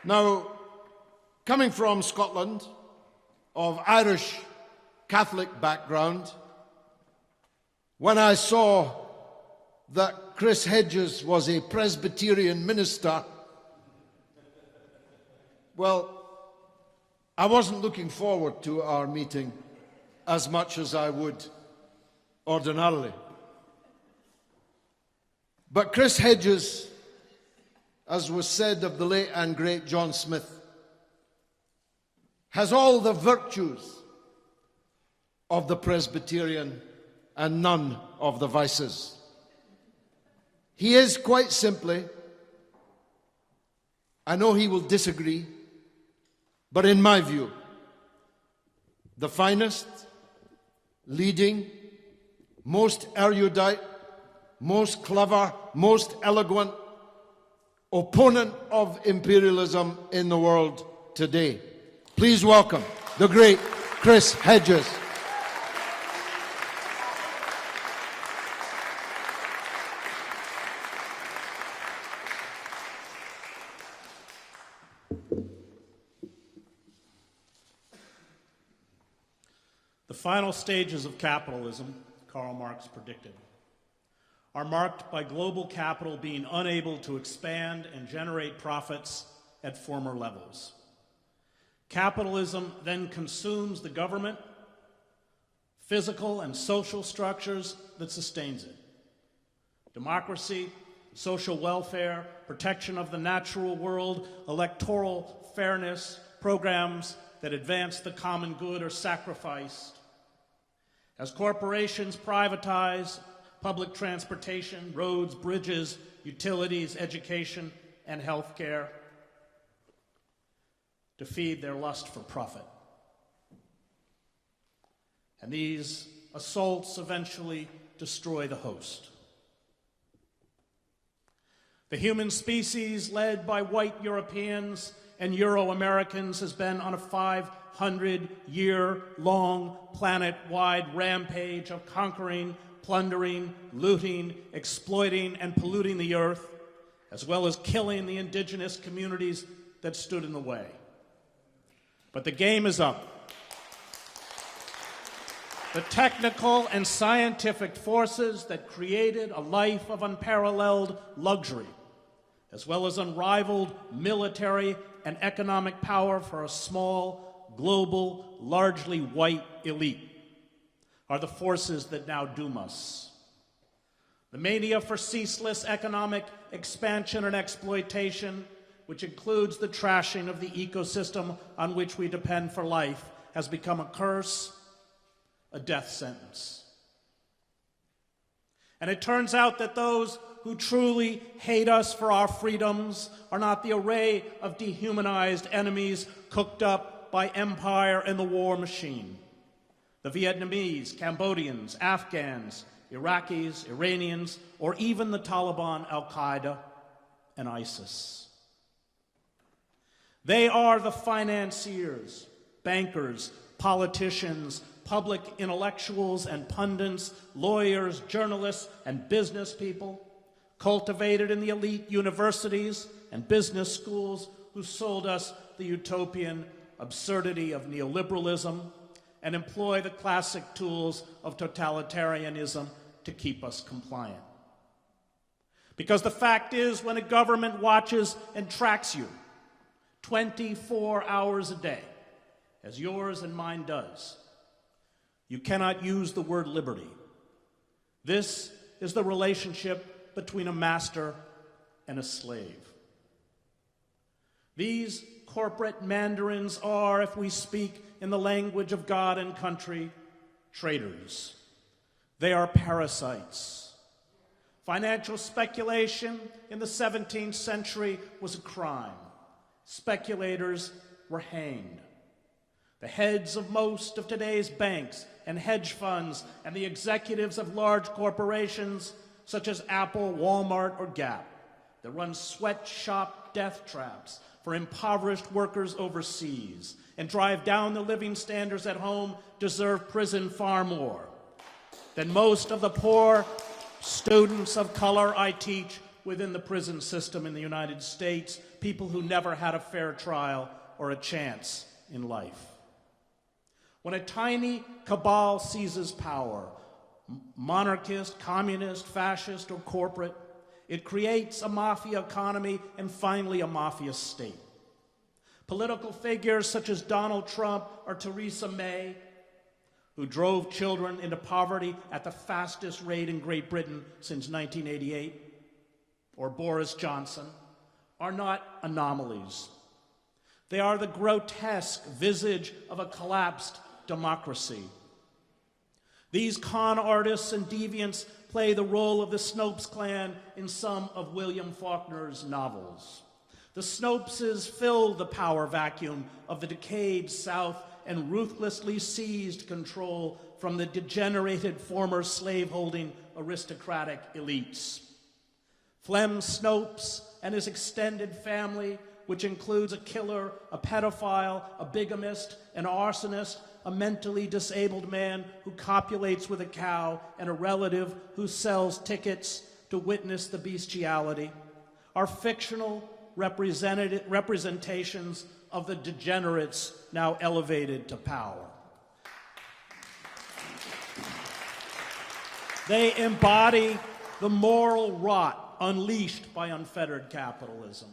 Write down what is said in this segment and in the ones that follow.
Now, coming from Scotland, of Irish Catholic background, when I saw that Chris Hedges was a Presbyterian minister, well, I wasn't looking forward to our meeting as much as I would ordinarily. But Chris Hedges, as was said of the late and great John Smith, has all the virtues of the Presbyterian and none of the vices. He is quite simply, I know he will disagree, but in my view, the finest, leading, most erudite, most clever, most eloquent opponent of imperialism in the world today. Please welcome the great Chris Hedges. The final stages of capitalism, Karl Marx predicted, are marked by global capital being unable to expand and generate profits at former levels. Capitalism then consumes the government, physical and social structures that sustains it. Democracy, social welfare, protection of the natural world, electoral fairness, programs that advance the common good are sacrificed. As corporations privatize public transportation, roads, bridges, utilities, education, and health care to feed their lust for profit. And these assaults eventually destroy the host. The human species, led by white Europeans and Euro-Americans, has been on a 500-year-long planet-wide rampage of conquering, plundering, looting, exploiting, and polluting the earth, as well as killing the indigenous communities that stood in the way. But the game is up. The technical and scientific forces that created a life of unparalleled luxury, as well as unrivaled military and economic power for a small, global, largely white elite, are the forces that now doom us. The mania for ceaseless economic expansion and exploitation, which includes the trashing of the ecosystem on which we depend for life, has become a curse, a death sentence. And it turns out that those who truly hate us for our freedoms are not the array of dehumanized enemies cooked up by empire and the war machine. The Vietnamese, Cambodians, Afghans, Iraqis, Iranians, or even the Taliban, Al-Qaeda, and ISIS. They are the financiers, bankers, politicians, public intellectuals and pundits, lawyers, journalists, and business people, cultivated in the elite universities and business schools, who sold us the utopian absurdity of neoliberalism and employ the classic tools of totalitarianism to keep us compliant. Because the fact is, when a government watches and tracks you 24 hours a day, as yours and mine does, you cannot use the word liberty. This is the relationship between a master and a slave. These corporate mandarins are, if we speak in the language of God and country, traitors. They are parasites. Financial speculation in the 17th century was a crime. Speculators were hanged. The heads of most of today's banks and hedge funds and the executives of large corporations such as Apple, Walmart, or Gap that run sweatshop death traps for impoverished workers overseas and drive down the living standards at home deserve prison far more than most of the poor students of color I teach within the prison system in the United States, people who never had a fair trial or a chance in life. When a tiny cabal seizes power, monarchist, communist, fascist, or corporate, it creates a mafia economy and finally a mafia state. Political figures such as Donald Trump or Theresa May, who drove children into poverty at the fastest rate in Great Britain since 1988, or Boris Johnson, are not anomalies. They are the grotesque visage of a collapsed democracy. These con artists and deviants play the role of the Snopes clan in some of William Faulkner's novels. The Snopeses filled the power vacuum of the decayed South and ruthlessly seized control from the degenerated former slaveholding aristocratic elites. Flem Snopes and his extended family, which includes a killer, a pedophile, a bigamist, an arsonist, a mentally disabled man who copulates with a cow, and a relative who sells tickets to witness the bestiality, are fictional representations of the degenerates now elevated to power. They embody the moral rot unleashed by unfettered capitalism.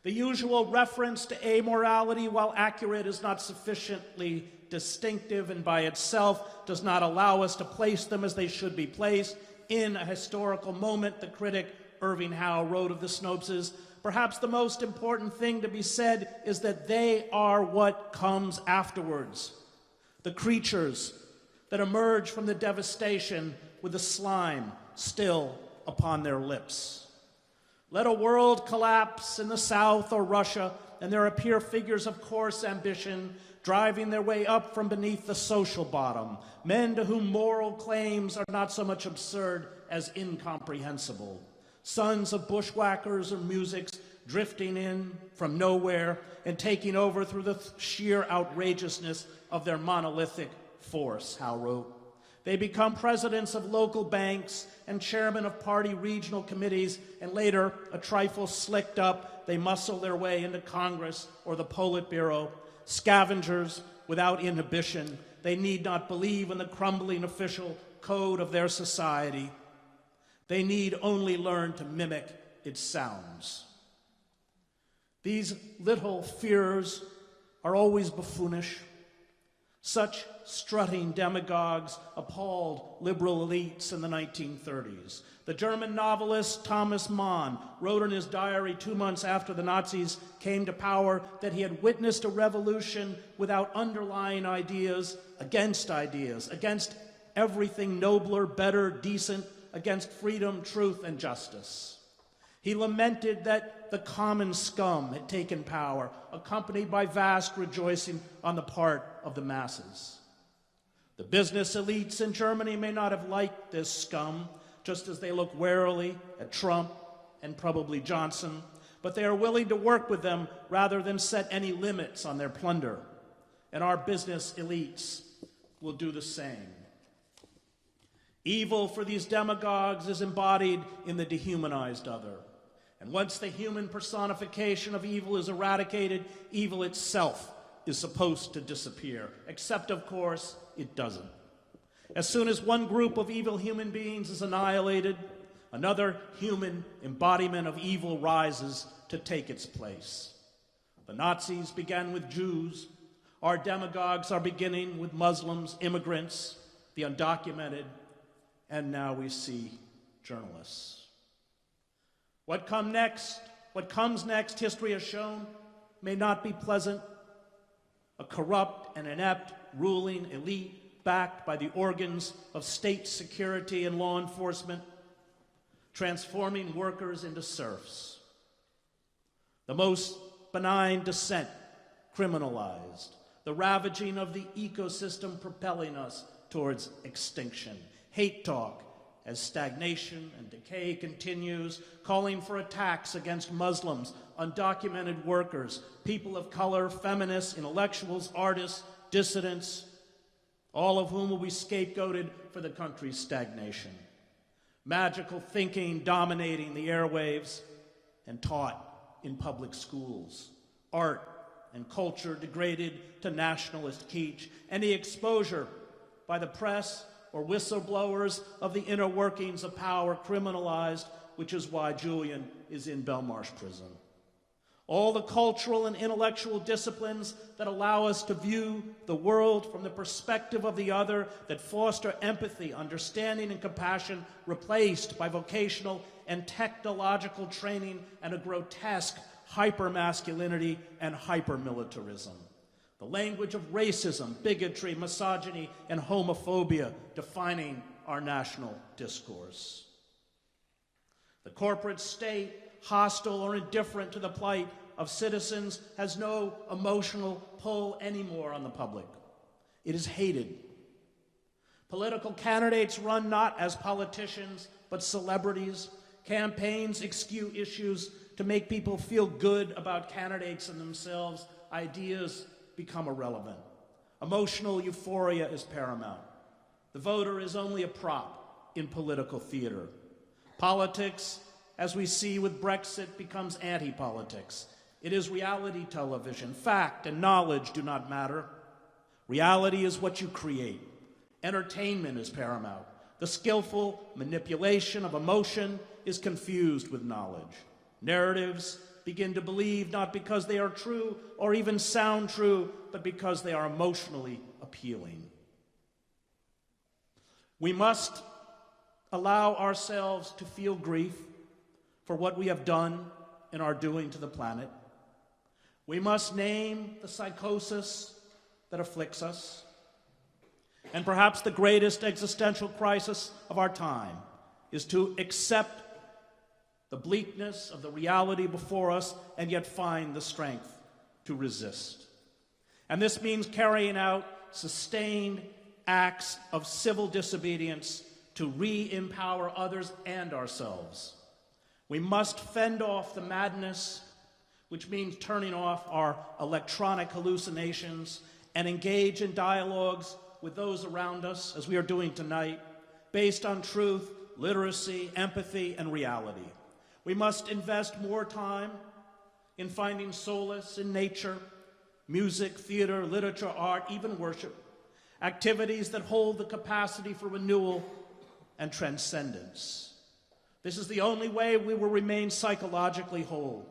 The usual reference to amorality, while accurate, is not sufficiently distinctive and by itself does not allow us to place them as they should be placed in a historical moment. The critic Irving Howe wrote of the Snopeses, perhaps the most important thing to be said is that they are what comes afterwards. The creatures that emerge from the devastation with the slime still upon their lips. Let a world collapse in the South or Russia, and there appear figures of coarse ambition driving their way up from beneath the social bottom, men to whom moral claims are not so much absurd as incomprehensible. Sons of bushwhackers or musics drifting in from nowhere and taking over through the sheer outrageousness of their monolithic force, Howe wrote. They become presidents of local banks and chairmen of party regional committees, and later, a trifle slicked up, they muscle their way into Congress or the Politburo. Scavengers without inhibition, they need not believe in the crumbling official code of their society. They need only learn to mimic its sounds. These little fears are always buffoonish. Such strutting demagogues appalled liberal elites in the 1930s. The German novelist Thomas Mann wrote in his diary 2 months after the Nazis came to power that he had witnessed a revolution without underlying ideas, against everything nobler, better, decent, against freedom, truth, and justice. He lamented that the common scum had taken power, accompanied by vast rejoicing on the part of the masses. The business elites in Germany may not have liked this scum, just as they look warily at Trump and probably Johnson, but they are willing to work with them rather than set any limits on their plunder. And our business elites will do the same. Evil for these demagogues is embodied in the dehumanized other. And once the human personification of evil is eradicated, evil itself is supposed to disappear. Except, of course, it doesn't. As soon as one group of evil human beings is annihilated, another human embodiment of evil rises to take its place. The Nazis began with Jews. Our demagogues are beginning with Muslims, immigrants, the undocumented, and now we see journalists. What comes next, history has shown, may not be pleasant. A corrupt and inept ruling elite backed by the organs of state security and law enforcement, transforming workers into serfs. The most benign dissent criminalized, the ravaging of the ecosystem propelling us towards extinction. Hate talk as stagnation and decay continues, calling for attacks against Muslims, undocumented workers, people of color, feminists, intellectuals, artists, dissidents, all of whom will be scapegoated for the country's stagnation. magical thinking dominating the airwaves and taught in public schools, art and culture degraded to nationalist kitsch, and the exposure by the press or whistleblowers of the inner workings of power criminalized, which is why Julian is in Belmarsh prison. All the cultural and intellectual disciplines that allow us to view the world from the perspective of the other, that foster empathy, understanding, and compassion, replaced by vocational and technological training and a grotesque hypermasculinity and hypermilitarism. The language of racism, bigotry, misogyny, and homophobia defining our national discourse. The corporate state, hostile or indifferent to the plight of citizens, has no emotional pull anymore on the public. It is hated. Political candidates run not as politicians, but celebrities. Campaigns execute issues to make people feel good about candidates and themselves. Ideas become irrelevant. Emotional euphoria is paramount. The voter is only a prop in political theater. Politics, as we see with Brexit, becomes anti-politics. It is reality television. Fact and knowledge do not matter. Reality is what you create. Entertainment is paramount. The skillful manipulation of emotion is confused with knowledge. Narratives begin to believe not because they are true or even sound true, but because they are emotionally appealing. We must allow ourselves to feel grief for what we have done and are doing to the planet. We must name the psychosis that afflicts us. And perhaps the greatest existential crisis of our time is to accept the bleakness of the reality before us and yet find the strength to resist. And this means carrying out sustained acts of civil disobedience to re-empower others and ourselves. We must fend off the madness, which means turning off our electronic hallucinations, and engage in dialogues with those around us, as we are doing tonight, based on truth, literacy, empathy, and reality. We must invest more time in finding solace in nature, music, theater, literature, art, even worship, activities that hold the capacity for renewal and transcendence. This is the only way we will remain psychologically whole.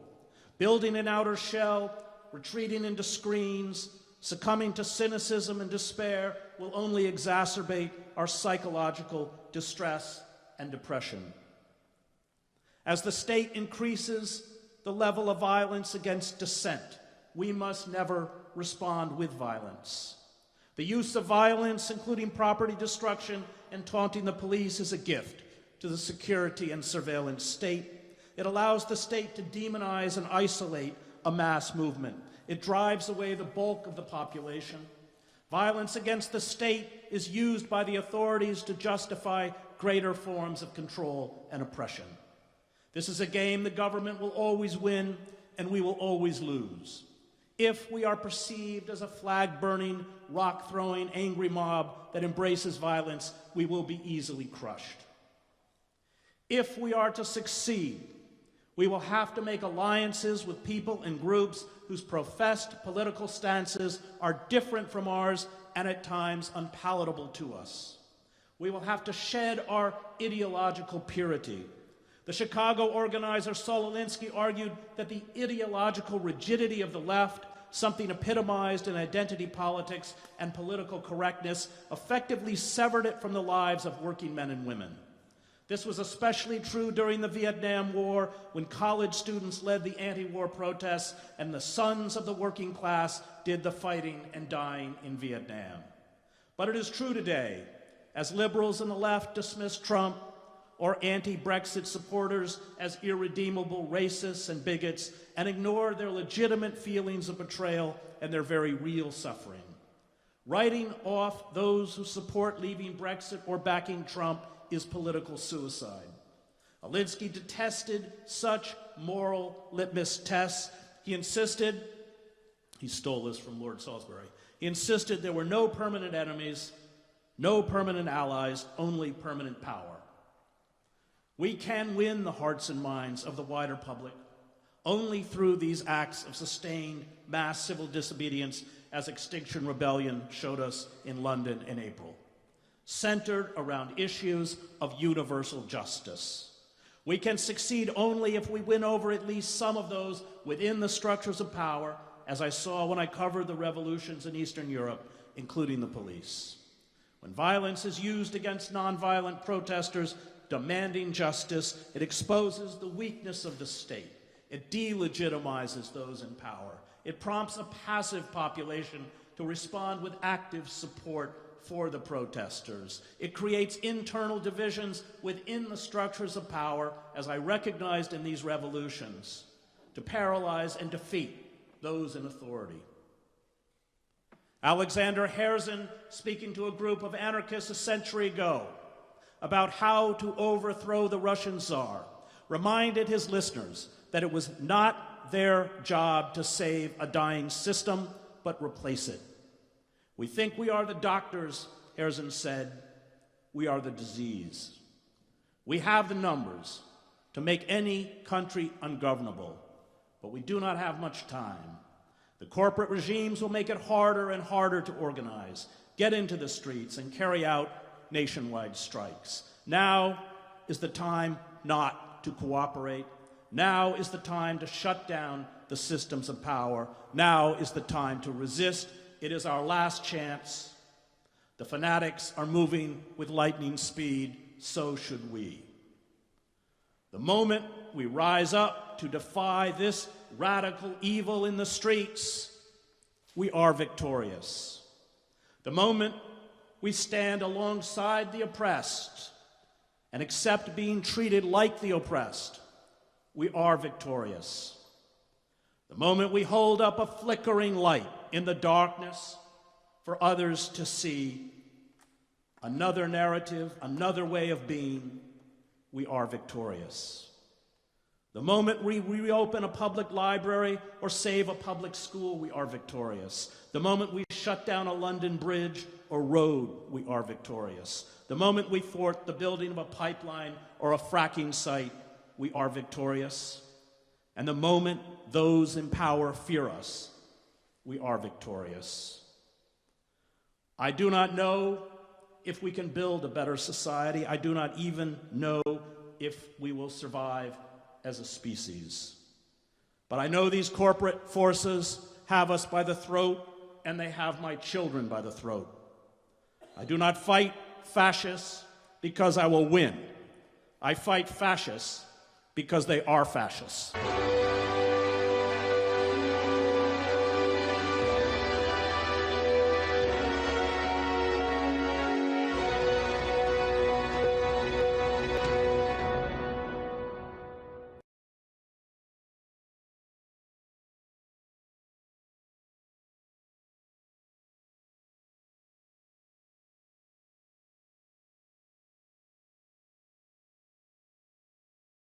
Building an outer shell, retreating into screens, succumbing to cynicism and despair will only exacerbate our psychological distress and depression. As the state increases the level of violence against dissent, we must never respond with violence. The use of violence, including property destruction and taunting the police, is a gift to the security and surveillance state. It allows the state to demonize and isolate a mass movement. It drives away the bulk of the population. Violence against the state is used by the authorities to justify greater forms of control and oppression. This is a game the government will always win and we will always lose. If we are perceived as a flag-burning, rock-throwing, angry mob that embraces violence, we will be easily crushed. If we are to succeed, we will have to make alliances with people and groups whose professed political stances are different from ours and at times unpalatable to us. We will have to shed our ideological purity. The Chicago organizer Saul Alinsky argued that the ideological rigidity of the left, something epitomized in identity politics and political correctness, effectively severed it from the lives of working men and women. This was especially true during the Vietnam War, when college students led the anti-war protests and the sons of the working class did the fighting and dying in Vietnam. But it is true today, as liberals and the left dismiss Trump, or anti-Brexit supporters as irredeemable racists and bigots, and ignore their legitimate feelings of betrayal and their very real suffering. Writing off those who support leaving Brexit or backing Trump is political suicide. Alinsky detested such moral litmus tests. He stole this from Lord Salisbury. He insisted there were no permanent enemies, no permanent allies, only permanent power. We can win the hearts and minds of the wider public only through these acts of sustained mass civil disobedience, as Extinction Rebellion showed us in London in April, centered around issues of universal justice. We can succeed only if we win over at least some of those within the structures of power, as I saw when I covered the revolutions in Eastern Europe, including the police. When violence is used against nonviolent protesters demanding justice, it exposes the weakness of the state. It delegitimizes those in power. It prompts a passive population to respond with active support for the protesters. It creates internal divisions within the structures of power, as I recognized in these revolutions, to paralyze and defeat those in authority. Alexander Herzen, speaking to a group of anarchists a century ago about how to overthrow the Russian Tsar, reminded his listeners that it was not their job to save a dying system, but replace it. We think we are the doctors, Herzen said. We are the disease. We have the numbers to make any country ungovernable, but we do not have much time. The corporate regimes will make it harder and harder to organize, get into the streets, and carry out nationwide strikes. Now is the time not to cooperate. Now is the time to shut down the systems of power. Now is the time to resist. It is our last chance. The fanatics are moving with lightning speed, so should we. The moment we rise up to defy this radical evil in the streets, we are victorious. The moment we stand alongside the oppressed and accept being treated like the oppressed, we are victorious. The moment we hold up a flickering light in the darkness for others to see another narrative, another way of being, we are victorious. The moment we reopen a public library or save a public school, we are victorious. The moment we shut down a London bridge or road, we are victorious. The moment we thwart the building of a pipeline or a fracking site, we are victorious. And the moment those in power fear us, we are victorious. I do not know if we can build a better society. I do not even know if we will survive as a species. But I know these corporate forces have us by the throat, and they have my children by the throat. I do not fight fascists because I will win. I fight fascists because they are fascists.